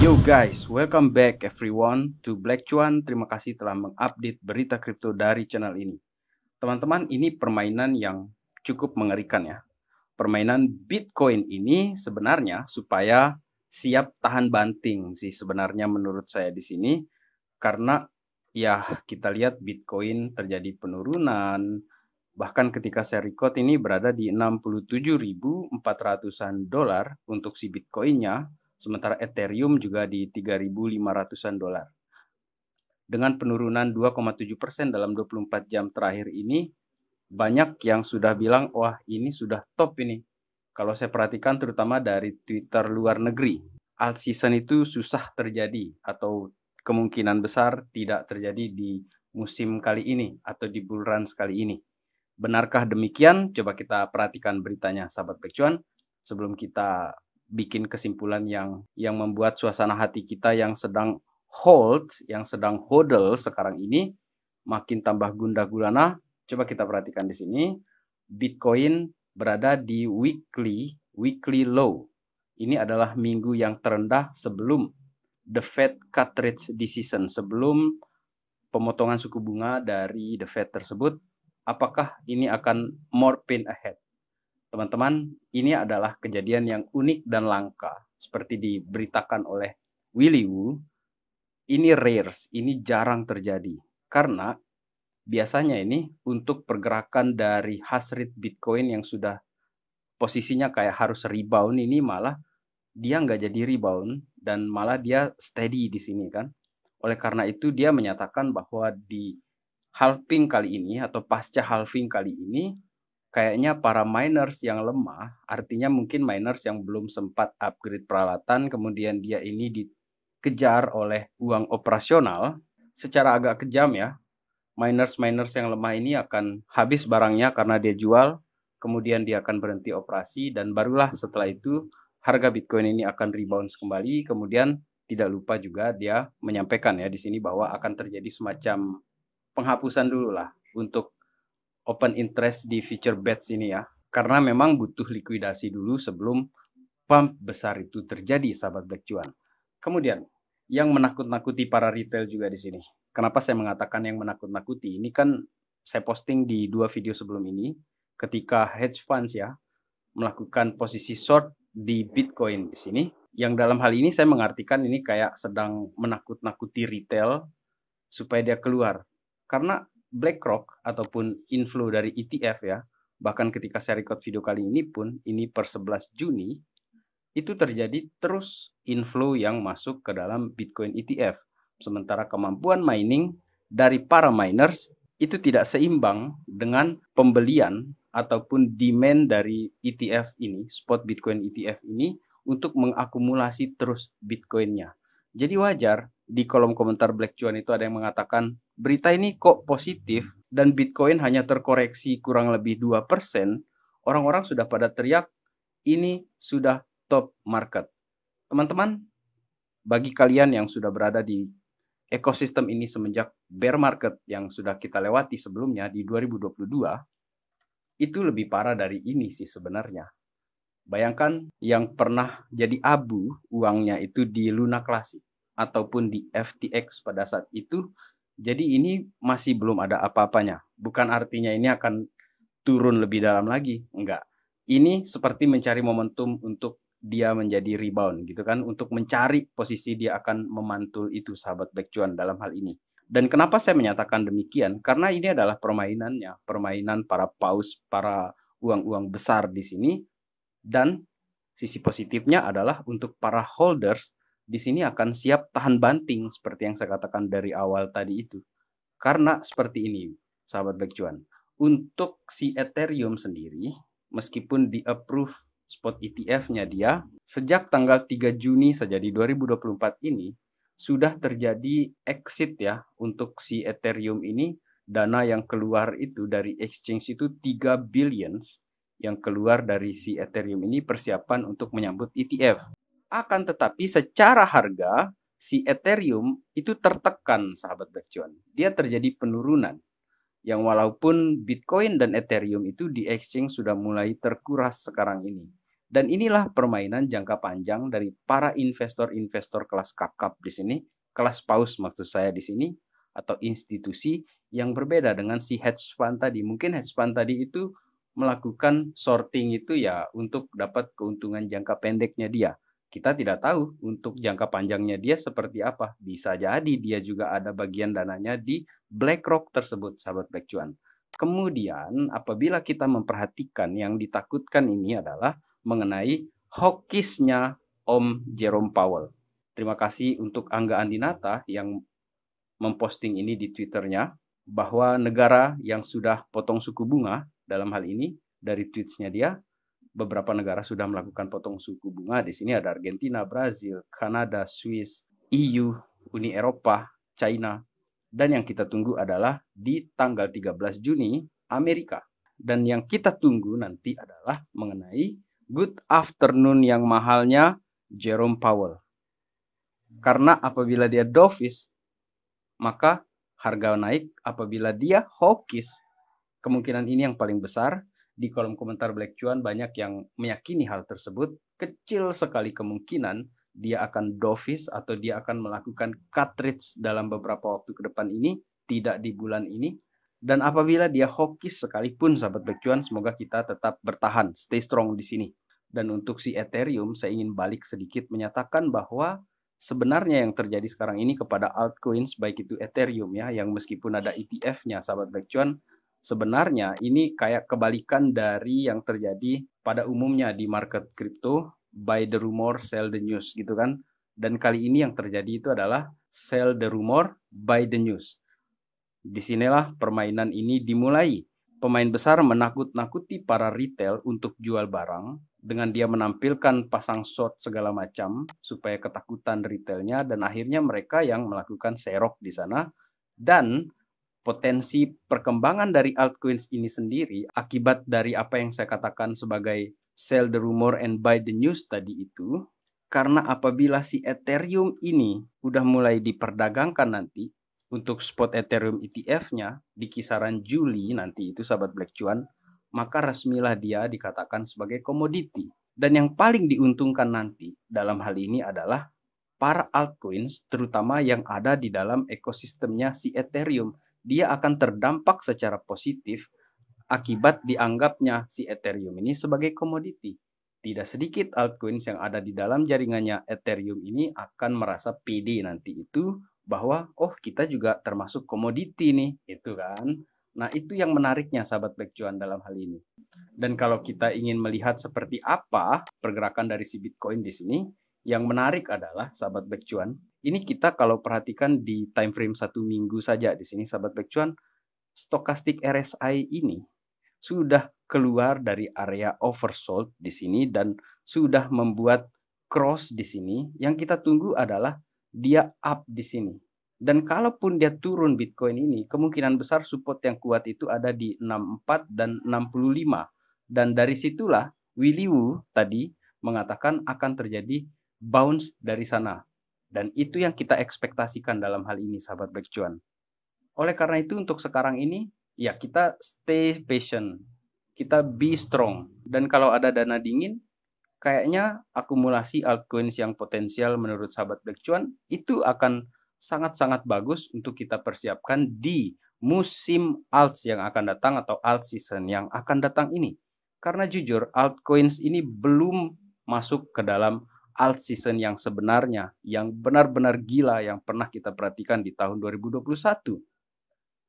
Yo guys, welcome back everyone to Black Cuan. Terima kasih telah mengupdate berita kripto dari channel ini. Teman-teman, ini permainan yang cukup mengerikan ya. Permainan Bitcoin ini sebenarnya supaya siap tahan banting sih sebenarnya menurut saya di sini. Karena ya kita lihat Bitcoin terjadi penurunan. Bahkan ketika saya record ini berada di 67.400-an dolar untuk si Bitcoinnya. Sementara Ethereum juga di 3.500-an dolar. Dengan penurunan 2,7% dalam 24 jam terakhir ini, banyak yang sudah bilang, wah ini sudah top ini. Kalau saya perhatikan terutama dari Twitter luar negeri, alt season itu susah terjadi atau kemungkinan besar tidak terjadi di musim kali ini atau di bull run kali ini. Benarkah demikian? Coba kita perhatikan beritanya, sahabat Black Cuan, sebelum kita bikin kesimpulan yang membuat suasana hati kita yang sedang hold, yang sedang hodl sekarang ini makin tambah gundah gulana. Coba kita perhatikan di sini, Bitcoin berada di weekly low. Ini adalah minggu yang terendah sebelum the Fed cut rate decision, sebelum pemotongan suku bunga dari the Fed tersebut. Apakah ini akan more pain ahead? Teman-teman, ini adalah kejadian yang unik dan langka. Seperti diberitakan oleh Willy Woo, ini rares, ini jarang terjadi. Karena biasanya ini untuk pergerakan dari hash rate Bitcoin yang sudah posisinya kayak harus rebound, ini malah dia nggak jadi rebound dan malah dia steady di sini kan. Oleh karena itu dia menyatakan bahwa di halving kali ini atau pasca halving kali ini kayaknya para miners yang lemah, artinya mungkin miners yang belum sempat upgrade peralatan, kemudian dia ini dikejar oleh uang operasional, secara agak kejam ya. Miners yang lemah ini akan habis barangnya karena dia jual, kemudian dia akan berhenti operasi, dan barulah setelah itu harga Bitcoin ini akan rebound kembali. Kemudian tidak lupa juga dia menyampaikan ya di sini bahwa akan terjadi semacam penghapusan dulu lah untuk open interest di future bets ini ya. Karena memang butuh likuidasi dulu sebelum pump besar itu terjadi, sahabat Black Cuan. Kemudian yang menakut-nakuti para retail juga di sini. Kenapa saya mengatakan yang menakut-nakuti? Ini kan saya posting di 2 video sebelum ini ketika hedge funds ya melakukan posisi short di Bitcoin di sini. Yang dalam hal ini saya mengartikan ini kayak sedang menakut-nakuti retail supaya dia keluar. Karena BlackRock ataupun inflow dari ETF ya, bahkan ketika saya record video kali ini pun, ini per 11 Juni, itu terjadi terus inflow yang masuk ke dalam Bitcoin ETF. Sementara kemampuan mining dari para miners itu tidak seimbang dengan pembelian ataupun demand dari ETF ini, spot Bitcoin ETF ini, untuk mengakumulasi terus Bitcoinnya. Jadi wajar di kolom komentar Black Cuan itu ada yang mengatakan berita ini kok positif dan Bitcoin hanya terkoreksi kurang lebih 2%, orang-orang sudah pada teriak ini sudah top market. Teman-teman, bagi kalian yang sudah berada di ekosistem ini semenjak bear market yang sudah kita lewati sebelumnya di 2022, itu lebih parah dari ini sih sebenarnya. Bayangkan yang pernah jadi abu uangnya itu di Luna Classic ataupun di FTX pada saat itu. Jadi ini masih belum ada apa-apanya. Bukan artinya ini akan turun lebih dalam lagi. Enggak. Ini seperti mencari momentum untuk dia menjadi rebound gitu kan. Untuk mencari posisi dia akan memantul itu, sahabat Black Cuan, dalam hal ini. Dan kenapa saya menyatakan demikian? Karena ini adalah permainannya. Permainan para paus, para uang-uang besar di sini. Dan sisi positifnya adalah untuk para holders di sini akan siap tahan banting seperti yang saya katakan dari awal tadi itu. Karena seperti ini, sahabat Black Cuan. Untuk si Ethereum sendiri, meskipun di-approve spot ETF-nya dia, sejak tanggal 3 Juni saja di 2024 ini, sudah terjadi exit ya untuk si Ethereum ini. Dana yang keluar itu dari exchange itu 3 billions yang keluar dari si Ethereum ini persiapan untuk menyambut ETF. Akan tetapi secara harga si Ethereum itu tertekan, sahabat Black Cuan. Dia terjadi penurunan. Yang walaupun Bitcoin dan Ethereum itu di exchange sudah mulai terkuras sekarang ini. Dan inilah permainan jangka panjang dari para investor-investor kelas kakap di sini, kelas paus maksud saya di sini, atau institusi yang berbeda dengan si hedge fund tadi. Mungkin hedge fund tadi itu melakukan sorting itu ya untuk dapat keuntungan jangka pendeknya dia. Kita tidak tahu untuk jangka panjangnya dia seperti apa. Bisa jadi dia juga ada bagian dananya di BlackRock tersebut, sahabat Black Cuan. Kemudian apabila kita memperhatikan yang ditakutkan ini adalah mengenai hawkishnya Om Jerome Powell. Terima kasih untuk Angga Andinata yang memposting ini di Twitternya, bahwa negara yang sudah potong suku bunga dalam hal ini dari tweetsnya dia, beberapa negara sudah melakukan potong suku bunga. Di sini ada Argentina, Brazil, Kanada, Swiss, EU, Uni Eropa, China. Dan yang kita tunggu adalah di tanggal 13 Juni Amerika. Dan yang kita tunggu nanti adalah mengenai good afternoon yang mahalnya Jerome Powell. Karena apabila dia dovish, maka harga naik. Apabila dia hawkish, kemungkinan ini yang paling besar. Di kolom komentar Black Cuan banyak yang meyakini hal tersebut. Kecil sekali kemungkinan dia akan dovish atau dia akan melakukan cut trades dalam beberapa waktu ke depan ini, tidak di bulan ini. Dan apabila dia hawkish sekalipun, sahabat Black Cuan, semoga kita tetap bertahan, stay strong di sini. Dan untuk si Ethereum, saya ingin balik sedikit menyatakan bahwa sebenarnya yang terjadi sekarang ini kepada altcoins, baik itu Ethereum ya, yang meskipun ada ETF-nya, sahabat Black Cuan, sebenarnya ini kayak kebalikan dari yang terjadi pada umumnya di market crypto, buy the rumor, sell the news gitu kan. Dan kali ini yang terjadi itu adalah sell the rumor, buy the news. Disinilah permainan ini dimulai. Pemain besar menakut-nakuti para retail untuk jual barang dengan dia menampilkan pasang short segala macam supaya ketakutan retailnya, dan akhirnya mereka yang melakukan serok di sana. Dan potensi perkembangan dari altcoins ini sendiri akibat dari apa yang saya katakan sebagai sell the rumor and buy the news tadi itu, karena apabila si Ethereum ini udah mulai diperdagangkan nanti untuk spot Ethereum ETF-nya di kisaran Juli nanti itu, sahabat Black Cuan, maka resmilah dia dikatakan sebagai komoditi. Dan yang paling diuntungkan nanti dalam hal ini adalah para altcoins, terutama yang ada di dalam ekosistemnya si Ethereum. Dia akan terdampak secara positif akibat dianggapnya si Ethereum ini sebagai komoditi. Tidak sedikit altcoins yang ada di dalam jaringannya Ethereum ini akan merasa pede nanti itu bahwa oh kita juga termasuk komoditi nih, itu kan. Nah, itu yang menariknya, sahabat Black Cuan, dalam hal ini. Dan kalau kita ingin melihat seperti apa pergerakan dari si Bitcoin di sini, yang menarik adalah, sahabat Black Cuan, ini kita kalau perhatikan di time frame 1 minggu saja di sini, sahabat Black Cuan, stokastik RSI ini sudah keluar dari area oversold di sini dan sudah membuat cross di sini. Yang kita tunggu adalah dia up di sini. Dan kalaupun dia turun Bitcoin ini, kemungkinan besar support yang kuat itu ada di 64 dan 65. Dan dari situlah Willy Woo tadi mengatakan akan terjadi bounce dari sana. Dan itu yang kita ekspektasikan dalam hal ini, sahabat Black Cuan. Oleh karena itu untuk sekarang ini, ya kita stay patient. Kita be strong. Dan kalau ada dana dingin, kayaknya akumulasi altcoins yang potensial menurut sahabat Black Cuan itu akan sangat-sangat bagus untuk kita persiapkan di musim alts yang akan datang atau alt season yang akan datang ini. Karena jujur, altcoins ini belum masuk ke dalam alt season yang sebenarnya, yang benar-benar gila yang pernah kita perhatikan di tahun 2021.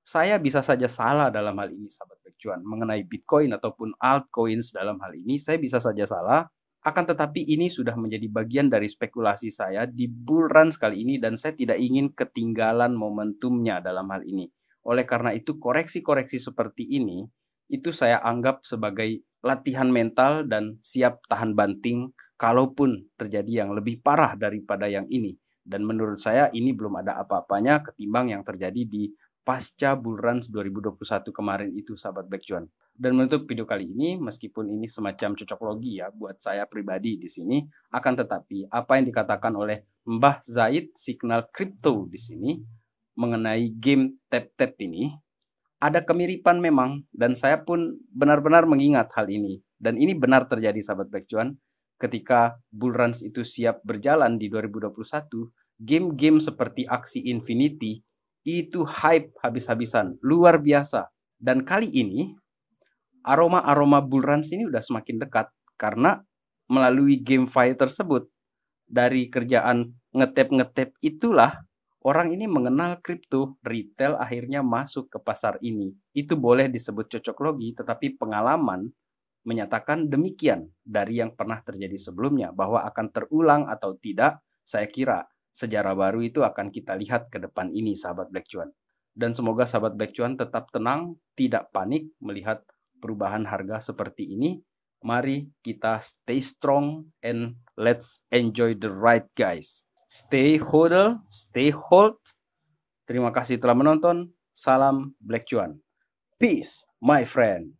Saya bisa saja salah dalam hal ini, sahabat Black Cuan, mengenai Bitcoin ataupun altcoins dalam hal ini. Saya bisa saja salah, akan tetapi ini sudah menjadi bagian dari spekulasi saya di bull run kali ini dan saya tidak ingin ketinggalan momentumnya dalam hal ini. Oleh karena itu koreksi-koreksi seperti ini, itu saya anggap sebagai latihan mental dan siap tahan banting kalaupun terjadi yang lebih parah daripada yang ini. Dan menurut saya ini belum ada apa-apanya ketimbang yang terjadi di pasca bull run 2021 kemarin itu, sahabat Black Cuan. Dan menutup video kali ini, meskipun ini semacam cocok logi ya buat saya pribadi di sini, akan tetapi apa yang dikatakan oleh Mbah Zaid Signal Crypto di sini mengenai game tap-tap ini ada kemiripan memang, dan saya pun benar-benar mengingat hal ini. Dan ini benar terjadi, sahabat Black Cuan. ketika bull runs itu siap berjalan di 2021, game-game seperti Axie Infinity itu hype habis-habisan, luar biasa. Dan kali ini aroma-aroma bull runs ini udah semakin dekat karena melalui GameFi tersebut, dari kerjaan ngetap-ngetap itulah orang ini mengenal kripto, retail akhirnya masuk ke pasar ini. Itu boleh disebut cocok logi, tetapi pengalaman menyatakan demikian dari yang pernah terjadi sebelumnya. Bahwa akan terulang atau tidak, saya kira sejarah baru itu akan kita lihat ke depan ini, sahabat Black Cuan. Dan semoga sahabat Black Cuan tetap tenang, tidak panik melihat perubahan harga seperti ini. Mari kita stay strong and let's enjoy the ride, guys. Stay hodl, stay hold. Terima kasih telah menonton. Salam Black Cuan. Peace, my friend.